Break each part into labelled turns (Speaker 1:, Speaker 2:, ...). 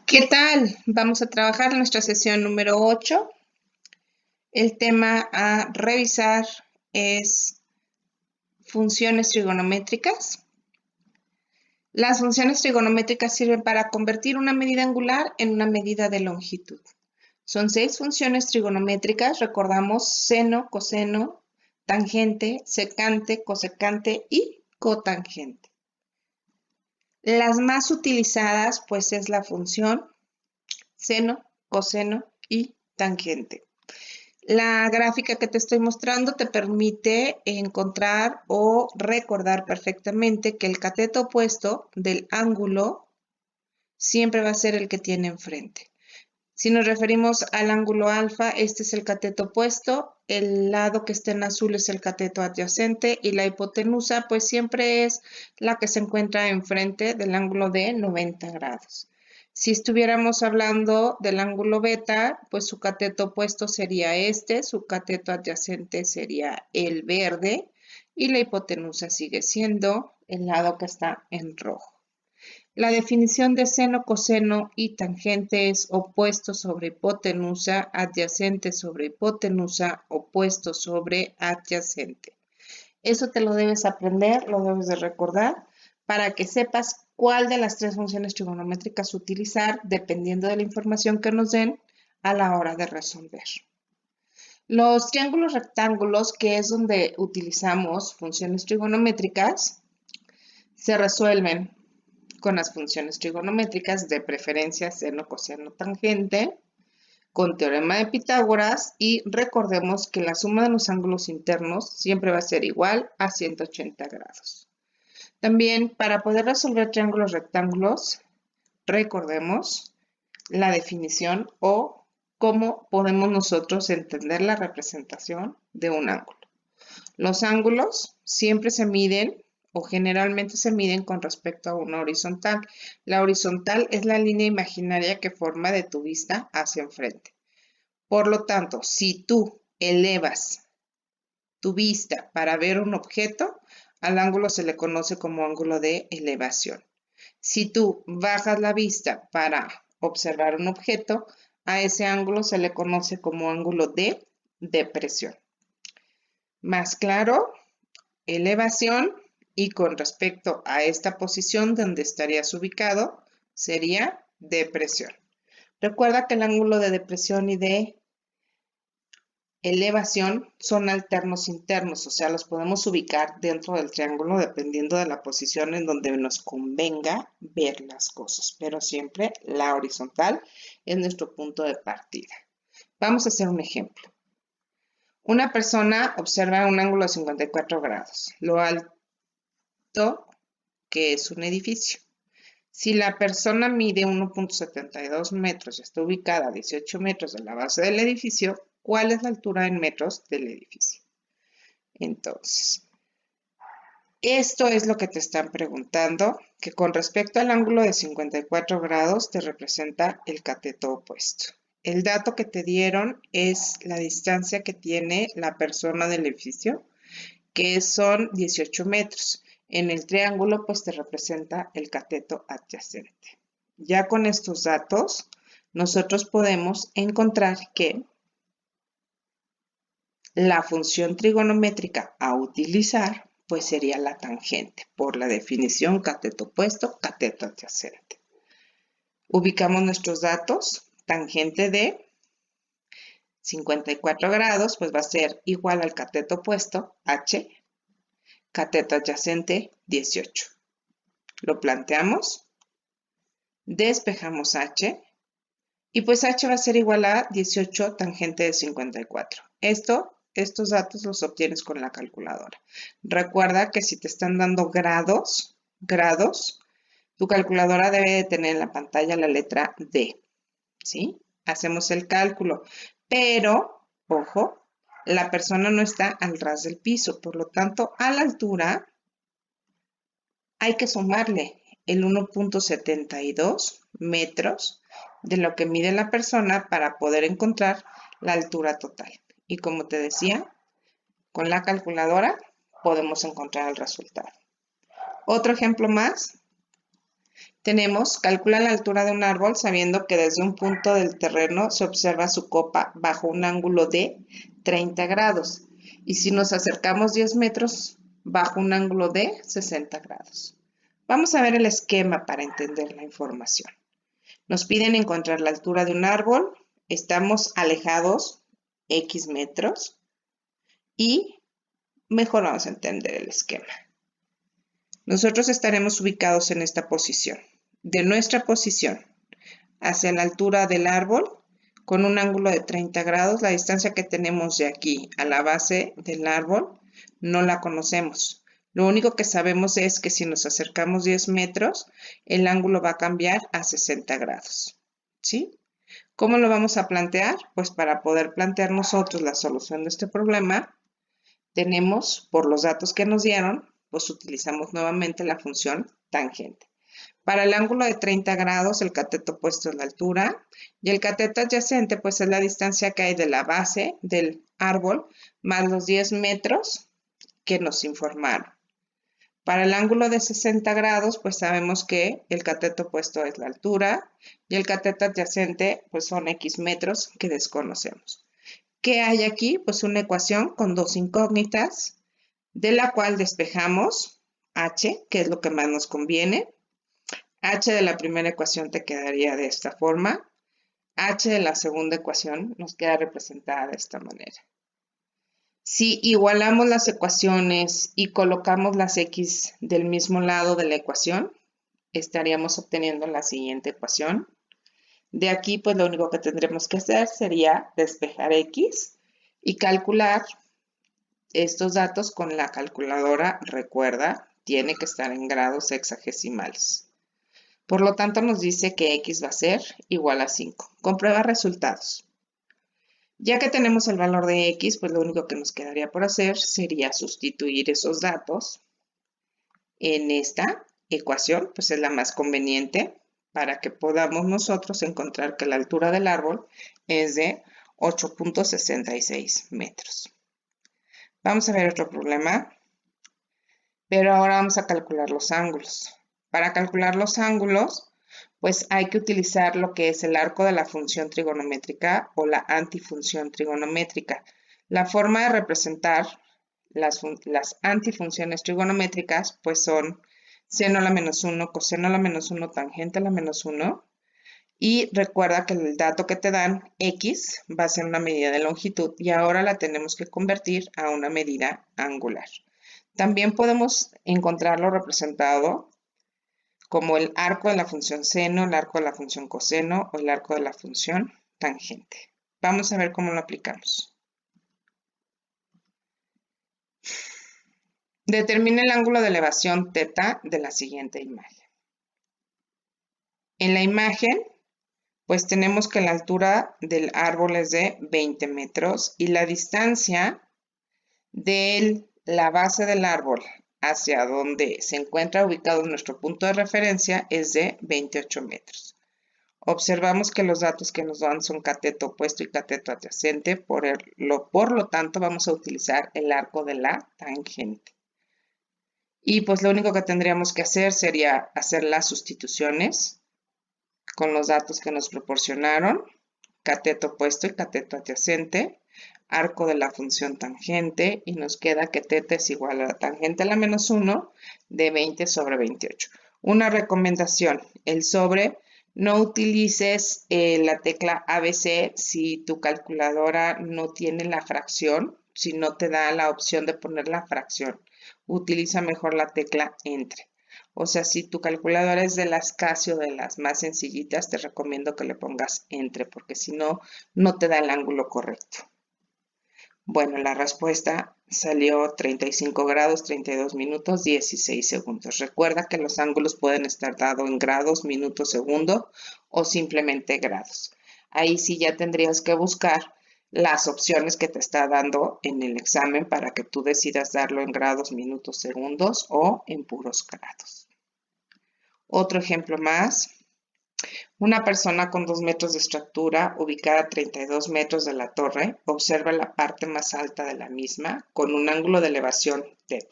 Speaker 1: ¿Qué tal? Vamos a trabajar en nuestra sesión número 8. El tema a revisar es funciones trigonométricas. Las funciones trigonométricas sirven para convertir una medida angular en una medida de longitud. Son 6 funciones trigonométricas, recordamos seno, coseno, tangente, secante, cosecante y cotangente. Las más utilizadas pues es la función seno, coseno y tangente. La gráfica que te estoy mostrando te permite encontrar o recordar perfectamente que el cateto opuesto del ángulo siempre va a ser el que tiene enfrente. Si nos referimos al ángulo alfa, este es el cateto opuesto, el lado que está en azul es el cateto adyacente y la hipotenusa pues siempre es la que se encuentra enfrente del ángulo de 90 grados. Si estuviéramos hablando del ángulo beta, pues su cateto opuesto sería este, su cateto adyacente sería el verde y la hipotenusa sigue siendo el lado que está en rojo. La definición de seno, coseno y tangente es opuesto sobre hipotenusa, adyacente sobre hipotenusa, opuesto sobre adyacente. Eso te lo debes aprender, lo debes de recordar para que sepas cuál de las 3 funciones trigonométricas utilizar dependiendo de la información que nos den a la hora de resolver. Los triángulos rectángulos, que es donde utilizamos funciones trigonométricas, se resuelven con las funciones trigonométricas, de preferencia seno, coseno, tangente, con teorema de Pitágoras, y recordemos que la suma de los ángulos internos siempre va a ser igual a 180 grados. También para poder resolver triángulos rectángulos, recordemos la definición o cómo podemos nosotros entender la representación de un ángulo. Los ángulos siempre se miden o generalmente se miden con respecto a una horizontal. La horizontal es la línea imaginaria que forma de tu vista hacia enfrente. Por lo tanto, si tú elevas tu vista para ver un objeto, al ángulo se le conoce como ángulo de elevación. Si tú bajas la vista para observar un objeto, a ese ángulo se le conoce como ángulo de depresión. Más claro, elevación, y con respecto a esta posición donde estarías ubicado, sería depresión. Recuerda que el ángulo de depresión y de elevación son alternos internos, o sea, los podemos ubicar dentro del triángulo dependiendo de la posición en donde nos convenga ver las cosas, pero siempre la horizontal es nuestro punto de partida. Vamos a hacer un ejemplo. Una persona observa un ángulo de 54 grados, lo alto que es un edificio. Si la persona mide 1.72 metros y está ubicada a 18 metros de la base del edificio, ¿cuál es la altura en metros del edificio? Entonces, esto es lo que te están preguntando, que con respecto al ángulo de 54 grados te representa el cateto opuesto. El dato que te dieron es la distancia que tiene la persona del edificio, que son 18 metros. En el triángulo, pues te representa el cateto adyacente. Ya con estos datos, nosotros podemos encontrar que la función trigonométrica a utilizar, pues sería la tangente, por la definición cateto opuesto, cateto adyacente. Ubicamos nuestros datos, tangente de 54 grados, pues va a ser igual al cateto opuesto, h, cateto adyacente 18. Lo planteamos, despejamos h, y pues h va a ser igual a 18 tangente de 54. Estos datos los obtienes con la calculadora. Recuerda que si te están dando grados, tu calculadora debe de tener en la pantalla la letra D, ¿sí? Hacemos el cálculo, pero, ojo, la persona no está al ras del piso, por lo tanto, a la altura hay que sumarle el 1.72 metros de lo que mide la persona para poder encontrar la altura total. Y como te decía, con la calculadora podemos encontrar el resultado. Otro ejemplo más, Tenemos, calcula la altura de un árbol sabiendo que desde un punto del terreno se observa su copa bajo un ángulo de 30 grados. Y si nos acercamos 10 metros, bajo un ángulo de 60 grados. Vamos a ver el esquema para entender la información. Nos piden encontrar la altura de un árbol, estamos alejados X metros y mejor vamos a entender el esquema. Nosotros estaremos ubicados en esta posición. De nuestra posición hacia la altura del árbol, con un ángulo de 30 grados, la distancia que tenemos de aquí a la base del árbol no la conocemos. Lo único que sabemos es que si nos acercamos 10 metros, el ángulo va a cambiar a 60 grados. ¿Sí? ¿Cómo lo vamos a plantear? Pues para poder plantear nosotros la solución de este problema, tenemos, por los datos que nos dieron, pues utilizamos nuevamente la función tangente. Para el ángulo de 30 grados, el cateto opuesto es la altura y el cateto adyacente pues es la distancia que hay de la base del árbol más los 10 metros que nos informaron. Para el ángulo de 60 grados pues sabemos que el cateto opuesto es la altura y el cateto adyacente pues son X metros que desconocemos. ¿Qué hay aquí? Pues una ecuación con dos incógnitas de la cual despejamos h, que es lo que más nos conviene. H de la primera ecuación te quedaría de esta forma. H de la segunda ecuación nos queda representada de esta manera. Si igualamos las ecuaciones y colocamos las x del mismo lado de la ecuación, estaríamos obteniendo la siguiente ecuación. De aquí, pues lo único que tendremos que hacer sería despejar x y calcular estos datos con la calculadora. Recuerda, tiene que estar en grados hexagesimales. Por lo tanto, nos dice que x va a ser igual a 5. Comprueba resultados. Ya que tenemos el valor de x, pues lo único que nos quedaría por hacer sería sustituir esos datos en esta ecuación, pues es la más conveniente para que podamos nosotros encontrar que la altura del árbol es de 8.66 metros. Vamos a ver otro problema, pero ahora vamos a calcular los ángulos. Para calcular los ángulos, pues hay que utilizar lo que es el arco de la función trigonométrica o la antifunción trigonométrica. La forma de representar las antifunciones trigonométricas pues son seno a la menos 1, coseno a la menos 1, tangente a la menos 1. Y recuerda que el dato que te dan, x, va a ser una medida de longitud y ahora la tenemos que convertir a una medida angular. También podemos encontrarlo representado como el arco de la función seno, el arco de la función coseno o el arco de la función tangente. Vamos a ver cómo lo aplicamos. Determina el ángulo de elevación θ de la siguiente imagen. En la imagen, pues tenemos que la altura del árbol es de 20 metros y la distancia de la base del árbol hacia donde se encuentra ubicado nuestro punto de referencia es de 28 metros. Observamos que los datos que nos dan son cateto opuesto y cateto adyacente, por lo tanto vamos a utilizar el arco de la tangente. Y pues lo único que tendríamos que hacer sería hacer las sustituciones con los datos que nos proporcionaron, cateto opuesto y cateto adyacente, arco de la función tangente y nos queda que θ es igual a la tangente a la menos 1 de 20 sobre 28. Una recomendación, el sobre, no utilices la tecla ABC si tu calculadora no tiene la fracción, si no te da la opción de poner la fracción. Utiliza mejor la tecla entre. O sea, si tu calculadora es de las Casio, de las más sencillitas, te recomiendo que le pongas entre, porque si no, no te da el ángulo correcto. Bueno, la respuesta salió 35 grados, 32 minutos, 16 segundos. Recuerda que los ángulos pueden estar dados en grados, minutos, segundo o simplemente grados. Ahí sí ya tendrías que buscar las opciones que te está dando en el examen para que tú decidas darlo en grados, minutos, segundos o en puros grados. Otro ejemplo más. Una persona con 2 metros de estatura, ubicada a 32 metros de la torre, observa la parte más alta de la misma con un ángulo de elevación θ.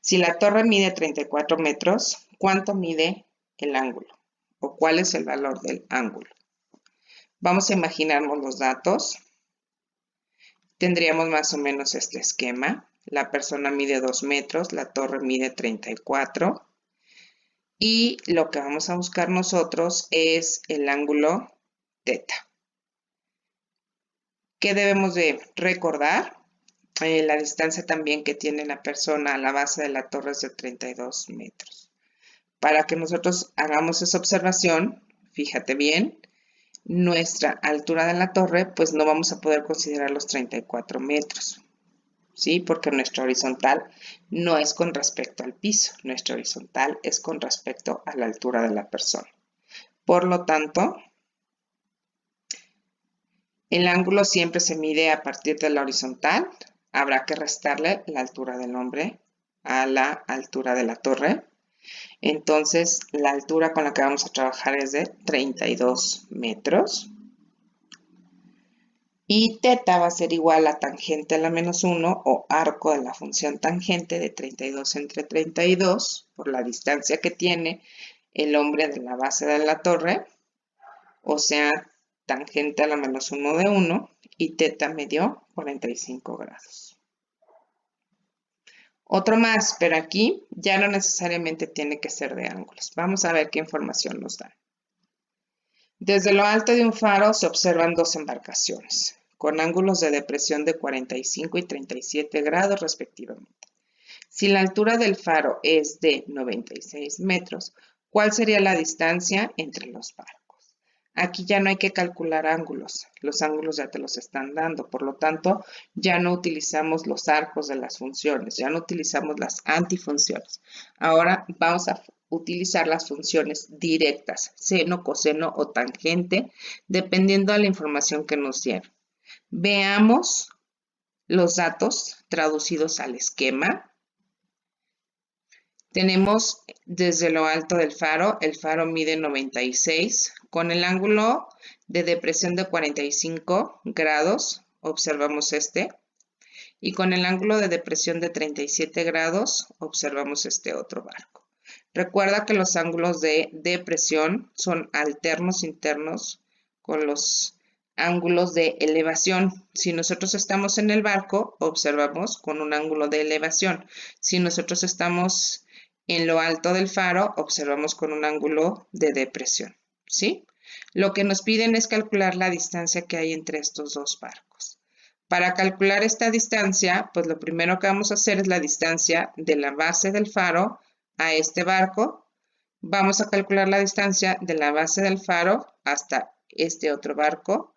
Speaker 1: Si la torre mide 34 metros, ¿cuánto mide el ángulo o cuál es el valor del ángulo. Vamos a imaginarnos los datos. Tendríamos más o menos este esquema. La persona mide 2 metros, la torre mide 34. Y lo que vamos a buscar nosotros es el ángulo teta. ¿Qué debemos de recordar? La distancia también que tiene la persona a la base de la torre es de 32 metros. Para que nosotros hagamos esa observación, fíjate bien, nuestra altura de la torre, pues no vamos a poder considerar los 34 metros, ¿sí? Porque nuestra horizontal no es con respecto al piso, nuestra horizontal es con respecto a la altura de la persona. Por lo tanto, el ángulo siempre se mide a partir de la horizontal. Habrá que restarle la altura del hombre a la altura de la torre. Entonces, la altura con la que vamos a trabajar es de 32 metros. Y teta va a ser igual a tangente a la menos 1 o arco de la función tangente de 32 entre 32 por la distancia que tiene el hombre de la base de la torre, o sea, tangente a la menos 1 de 1 y teta me dio 45 grados. Otro más, pero aquí ya no necesariamente tiene que ser de ángulos. Vamos a ver qué información nos da. Desde lo alto de un faro se observan dos embarcaciones, con ángulos de depresión de 45 y 37 grados respectivamente. Si la altura del faro es de 96 metros, ¿cuál sería la distancia entre los barcos? Aquí ya no hay que calcular ángulos, los ángulos ya te los están dando, por lo tanto ya no utilizamos los arcos de las funciones, ya no utilizamos las antifunciones. Ahora vamos a utilizar las funciones directas, seno, coseno o tangente, dependiendo de la información que nos dieron. Veamos los datos traducidos al esquema. Tenemos desde lo alto del faro, el faro mide 96, con el ángulo de depresión de 45 grados, observamos este, y con el ángulo de depresión de 37 grados, observamos este otro barco. Recuerda que los ángulos de depresión son alternos internos con los ángulos de elevación. Si nosotros estamos en el barco, observamos con un ángulo de elevación. Si nosotros estamos en lo alto del faro, observamos con un ángulo de depresión, ¿sí? Lo que nos piden es calcular la distancia que hay entre estos dos barcos. Para calcular esta distancia, pues lo primero que vamos a hacer es la distancia de la base del faro a este barco. Vamos a calcular la distancia de la base del faro hasta este otro barco.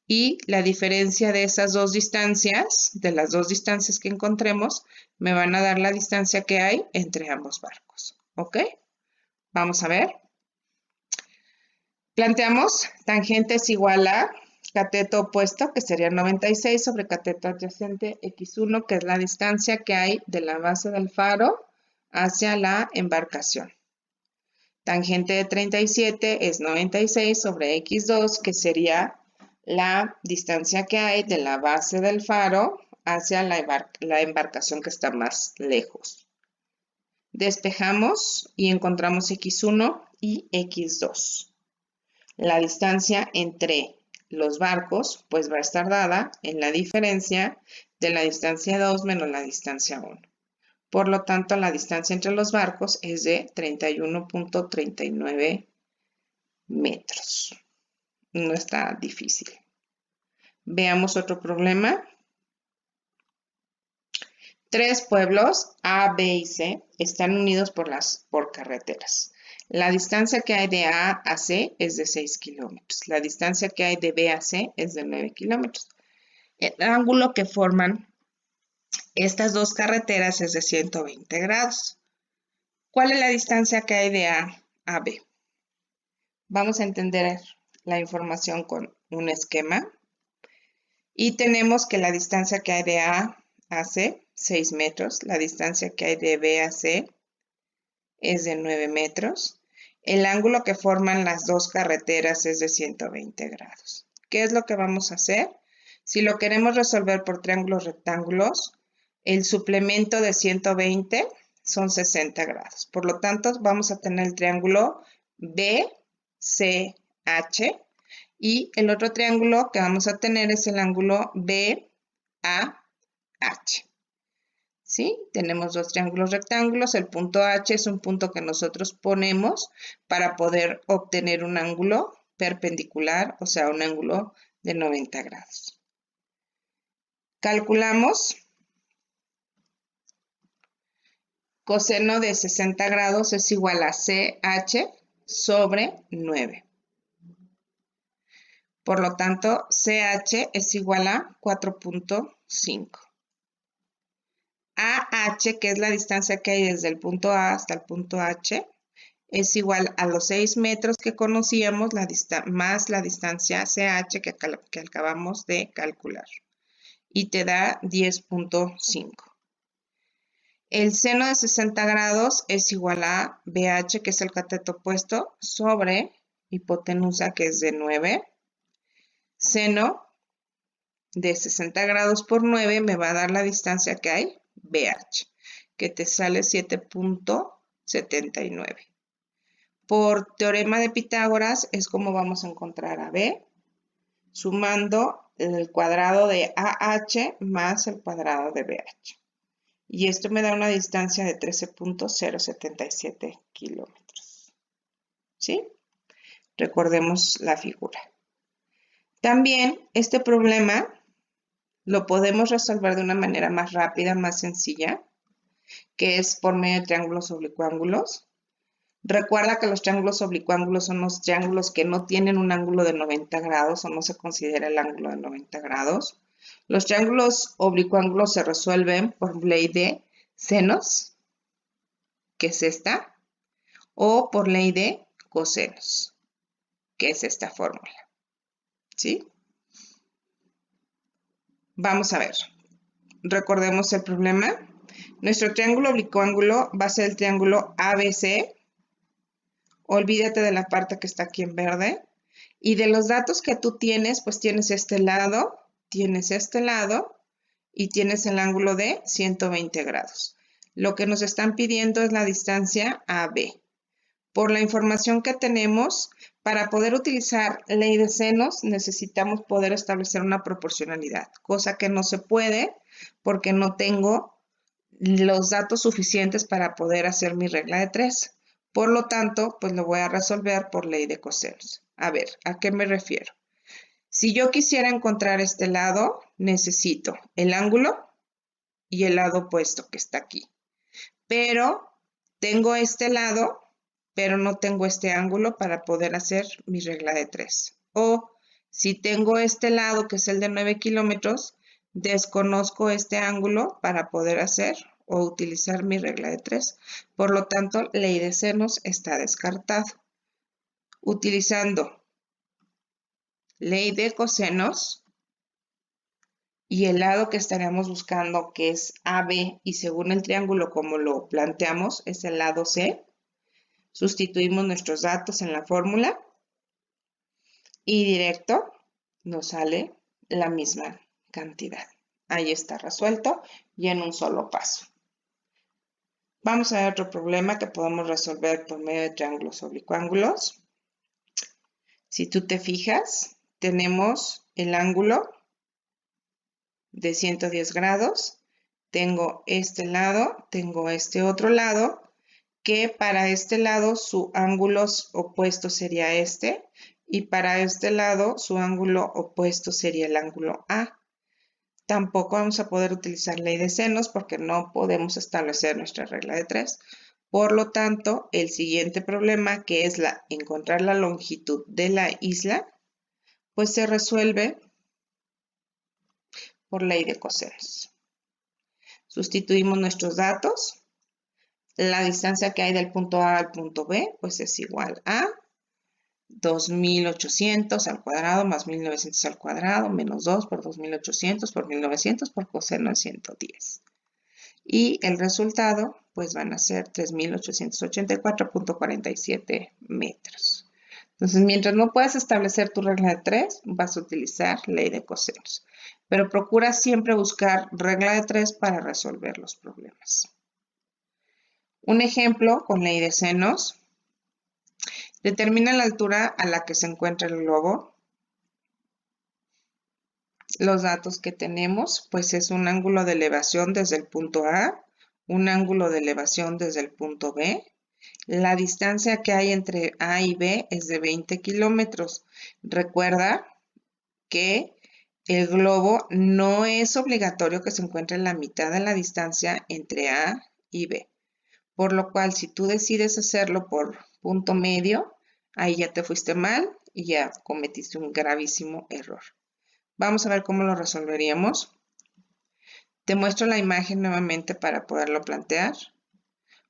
Speaker 1: Y la diferencia de esas dos distancias, de las dos distancias que encontremos, me van a dar la distancia que hay entre ambos barcos. ¿Ok? Vamos a ver. Planteamos tangente es igual a cateto opuesto, que sería 96 sobre cateto adyacente x1, que es la distancia que hay de la base del faro hacia la embarcación. Tangente de 37 es 96 sobre x2, que sería la distancia que hay de la base del faro hacia la embarcación que está más lejos. Despejamos y encontramos x1 y x2. La distancia entre los barcos pues va a estar dada en la diferencia de la distancia 2 menos la distancia 1. Por lo tanto, la distancia entre los barcos es de 31.39 metros. No está difícil. Veamos otro problema. 3 pueblos, A, B y C, están unidos por carreteras. La distancia que hay de A a C es de 6 kilómetros. La distancia que hay de B a C es de 9 kilómetros. El ángulo que forman estas dos carreteras es de 120 grados. ¿Cuál es la distancia que hay de A a B? Vamos a entender la información con un esquema. Y tenemos que la distancia que hay de A a C, 6 metros. La distancia que hay de B a C es de 9 metros. El ángulo que forman las dos carreteras es de 120 grados. ¿Qué es lo que vamos a hacer? Si lo queremos resolver por triángulos rectángulos, el suplemento de 120 son 60 grados. Por lo tanto, vamos a tener el triángulo BCH. Y el otro triángulo que vamos a tener es el ángulo BAH. ¿Sí? Tenemos dos triángulos rectángulos. El punto H es un punto que nosotros ponemos para poder obtener un ángulo perpendicular, o sea, un ángulo de 90 grados. Calculamos. Coseno de 60 grados es igual a CH sobre 9. Por lo tanto, CH es igual a 4.5. AH, que es la distancia que hay desde el punto A hasta el punto H, es igual a los 6 metros que conocíamos más la distancia CH que acabamos de calcular. Y te da 10.5. El seno de 60 grados es igual a BH, que es el cateto opuesto, sobre hipotenusa, que es de 9. Seno de 60 grados por 9 me va a dar la distancia que hay, BH, que te sale 7.79. Por teorema de Pitágoras es como vamos a encontrar a B, sumando el cuadrado de AH más el cuadrado de BH. Y esto me da una distancia de 13.077 kilómetros. ¿Sí? Recordemos la figura. También este problema lo podemos resolver de una manera más rápida, más sencilla, que es por medio de triángulos oblicuángulos. Recuerda que los triángulos oblicuángulos son los triángulos que no tienen un ángulo de 90 grados o no se considera el ángulo de 90 grados. Los triángulos oblicuángulos se resuelven por ley de senos, que es esta, o por ley de cosenos, que es esta fórmula. ¿Sí? Vamos a ver. Recordemos el problema. Nuestro triángulo oblicuángulo va a ser el triángulo ABC. Olvídate de la parte que está aquí en verde. Y de los datos que tú tienes, pues tienes este lado y tienes el ángulo de 120 grados. Lo que nos están pidiendo es la distancia AB. Por la información que tenemos, para poder utilizar ley de senos, necesitamos poder establecer una proporcionalidad, cosa que no se puede porque no tengo los datos suficientes para poder hacer mi regla de 3. Por lo tanto, pues lo voy a resolver por ley de cosenos. A ver, ¿a qué me refiero? Si yo quisiera encontrar este lado, necesito el ángulo y el lado opuesto que está aquí. Pero tengo este lado, pero no tengo este ángulo para poder hacer mi regla de 3. O si tengo este lado, que es el de 9 kilómetros, desconozco este ángulo para poder hacer o utilizar mi regla de 3. Por lo tanto, ley de senos está descartado. Utilizando ley de cosenos y el lado que estaríamos buscando, que es AB, y según el triángulo como lo planteamos, es el lado C. Sustituimos nuestros datos en la fórmula y directo nos sale la misma cantidad. Ahí está resuelto y en un solo paso. Vamos a ver otro problema que podemos resolver por medio de triángulos oblicuángulos. Si tú te fijas, tenemos el ángulo de 110 grados. Tengo este lado, tengo este otro lado, que para este lado su ángulo opuesto sería este, y para este lado su ángulo opuesto sería el ángulo A. Tampoco vamos a poder utilizar ley de senos porque no podemos establecer nuestra regla de 3. Por lo tanto, el siguiente problema, que es encontrar la longitud de la isla, pues se resuelve por ley de cosenos. Sustituimos nuestros datos. La distancia que hay del punto A al punto B, pues es igual a 2.800 al cuadrado más 1.900 al cuadrado menos 2 por 2.800 por 1.900 por coseno de 110. Y el resultado, pues van a ser 3.884.47 metros. Entonces, mientras no puedas establecer tu regla de 3, vas a utilizar ley de cosenos. Pero procura siempre buscar regla de 3 para resolver los problemas. Un ejemplo con ley de senos. Determina la altura a la que se encuentra el globo. Los datos que tenemos, pues es un ángulo de elevación desde el punto A, un ángulo de elevación desde el punto B. La distancia que hay entre A y B es de 20 kilómetros. Recuerda que el globo no es obligatorio que se encuentre en la mitad de la distancia entre A y B. Por lo cual, si tú decides hacerlo por punto medio, ahí ya te fuiste mal y ya cometiste un gravísimo error. Vamos a ver cómo lo resolveríamos. Te muestro la imagen nuevamente para poderlo plantear.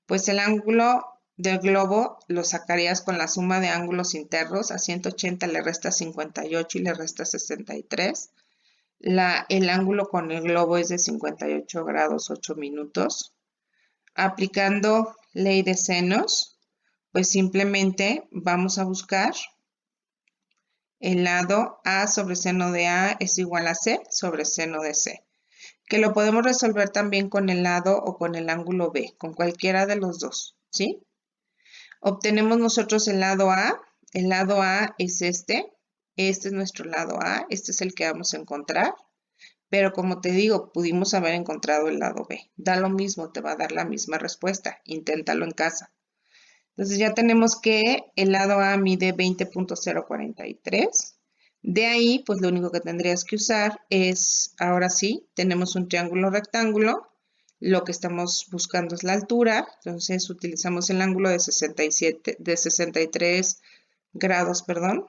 Speaker 1: Pues el ángulo del globo lo sacarías con la suma de ángulos internos. A 180 le resta 58 y le resta 63. El ángulo con el globo es de 58 grados 8 minutos. Aplicando ley de senos, pues simplemente vamos a buscar el lado A sobre seno de A es igual a C sobre seno de C, que lo podemos resolver también con el lado o con el ángulo B, con cualquiera de los dos, ¿sí? Obtenemos nosotros el lado A es este es nuestro lado A, este es el que vamos a encontrar, pero como te digo, pudimos haber encontrado el lado B, da lo mismo, te va a dar la misma respuesta, inténtalo en casa. Entonces ya tenemos que el lado A mide 20.043. De ahí, pues lo único que tendrías que usar es, ahora sí, tenemos un triángulo rectángulo. Lo que estamos buscando es la altura. Entonces utilizamos el ángulo de 63 grados, perdón.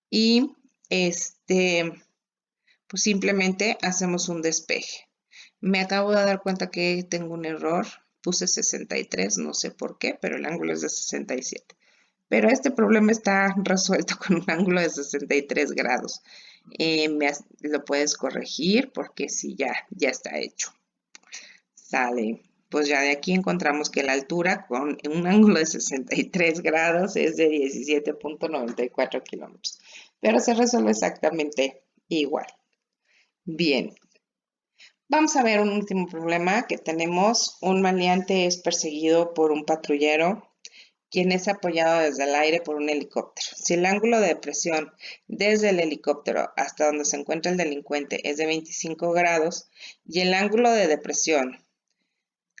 Speaker 1: Y pues simplemente hacemos un despeje. Me acabo de dar cuenta que tengo un error. Puse 63, no sé por qué, pero el ángulo es de 67. Pero este problema está resuelto con un ángulo de 63 grados. Lo puedes corregir porque sí, ya está hecho. Sale. Pues ya de aquí encontramos que la altura con un ángulo de 63 grados es de 17.94 kilómetros. Pero se resuelve exactamente igual. Bien. Vamos a ver un último problema que tenemos. Un maleante es perseguido por un patrullero, quien es apoyado desde el aire por un helicóptero. Si el ángulo de presión desde el helicóptero hasta donde se encuentra el delincuente es de 25 grados y el ángulo de depresión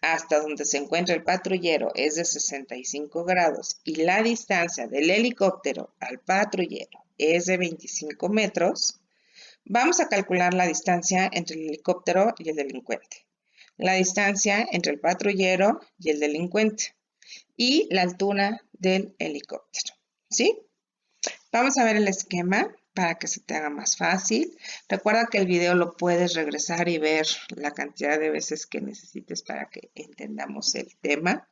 Speaker 1: hasta donde se encuentra el patrullero es de 65 grados y la distancia del helicóptero al patrullero es de 25 metros, vamos a calcular la distancia entre el helicóptero y el delincuente, la distancia entre el patrullero y el delincuente y la altura del helicóptero, ¿sí? Vamos a ver el esquema para que se te haga más fácil. Recuerda que el video lo puedes regresar y ver la cantidad de veces que necesites para que entendamos el tema.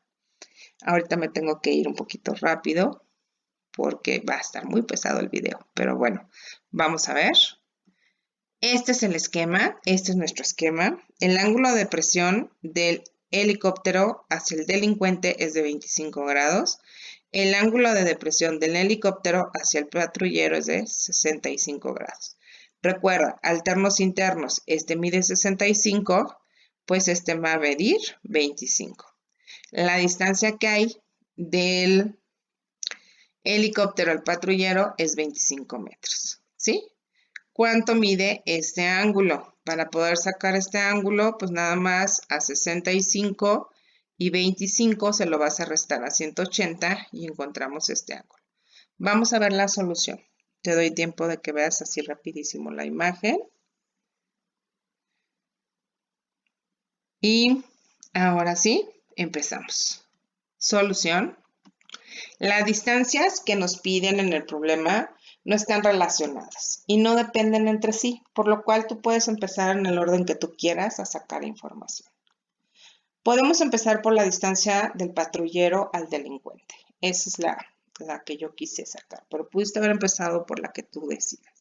Speaker 1: Ahorita me tengo que ir un poquito rápido porque va a estar muy pesado el video, pero bueno, vamos a ver. Este es el esquema, este es nuestro esquema. El ángulo de presión del helicóptero hacia el delincuente es de 25 grados. El ángulo de depresión del helicóptero hacia el patrullero es de 65 grados. Recuerda, alternos internos, este mide 65, pues este va a medir 25. La distancia que hay del helicóptero al patrullero es 25 metros, ¿sí? ¿Cuánto mide este ángulo? Para poder sacar este ángulo, pues nada más a 65 y 25 se lo vas a restar a 180 y encontramos este ángulo. Vamos a ver la solución. Te doy tiempo de que veas así rapidísimo la imagen. Y ahora sí, empezamos. Solución. Las distancias que nos piden en el problema no están relacionadas y no dependen entre sí, por lo cual tú puedes empezar en el orden que tú quieras a sacar información. Podemos empezar por la distancia del patrullero al delincuente. Esa es la que yo quise sacar, pero pudiste haber empezado por la que tú decidas.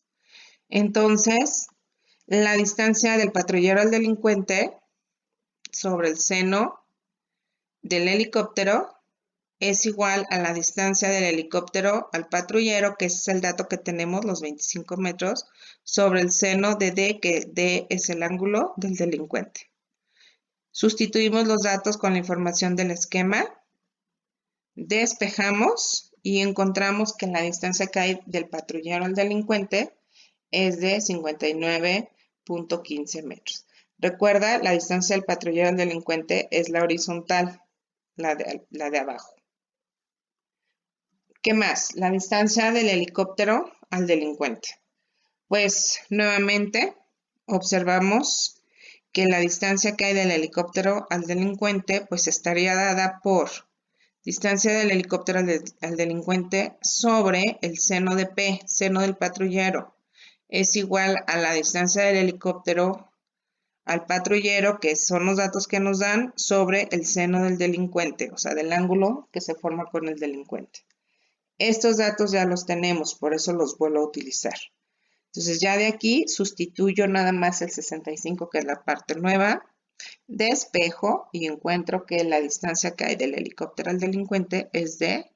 Speaker 1: Entonces, la distancia del patrullero al delincuente sobre el seno del helicóptero es igual a la distancia del helicóptero al patrullero, que ese es el dato que tenemos, los 25 metros, sobre el seno de D, que D es el ángulo del delincuente. Sustituimos los datos con la información del esquema, despejamos y encontramos que la distancia que hay del patrullero al delincuente es de 59.15 metros. Recuerda, la distancia del patrullero al delincuente es la horizontal, la de abajo. ¿Qué más? La distancia del helicóptero al delincuente. Pues nuevamente observamos que la distancia que hay del helicóptero al delincuente pues estaría dada por distancia del helicóptero al delincuente sobre el seno de P, seno del patrullero. Es igual a la distancia del helicóptero al patrullero, que son los datos que nos dan, sobre el seno del delincuente, o sea, del ángulo que se forma con el delincuente. Estos datos ya los tenemos, por eso los vuelvo a utilizar. Entonces ya de aquí sustituyo nada más el 65, que es la parte nueva, despejo y encuentro que la distancia que hay del helicóptero al delincuente es de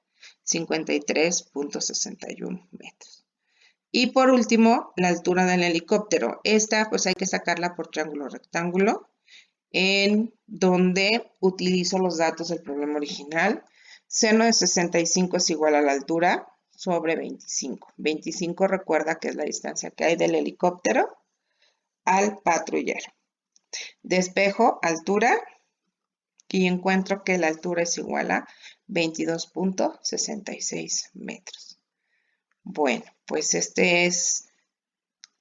Speaker 1: 53.61 metros. Y por último, la altura del helicóptero. Esta pues hay que sacarla por triángulo rectángulo, en donde utilizo los datos del problema original. Seno de 65 es igual a la altura sobre 25. 25 recuerda que es la distancia que hay del helicóptero al patrullero. Despejo altura y encuentro que la altura es igual a 22.66 metros. Bueno, pues este es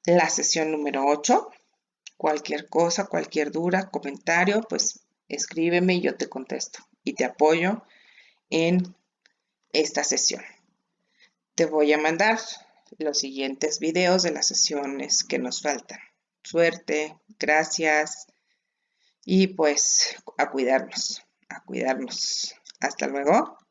Speaker 1: la sesión número 8. Cualquier cosa, cualquier duda, comentario, pues escríbeme y yo te contesto y te apoyo en esta sesión. Te voy a mandar los siguientes videos de las sesiones que nos faltan. Suerte, gracias y pues a cuidarnos, a cuidarnos. Hasta luego.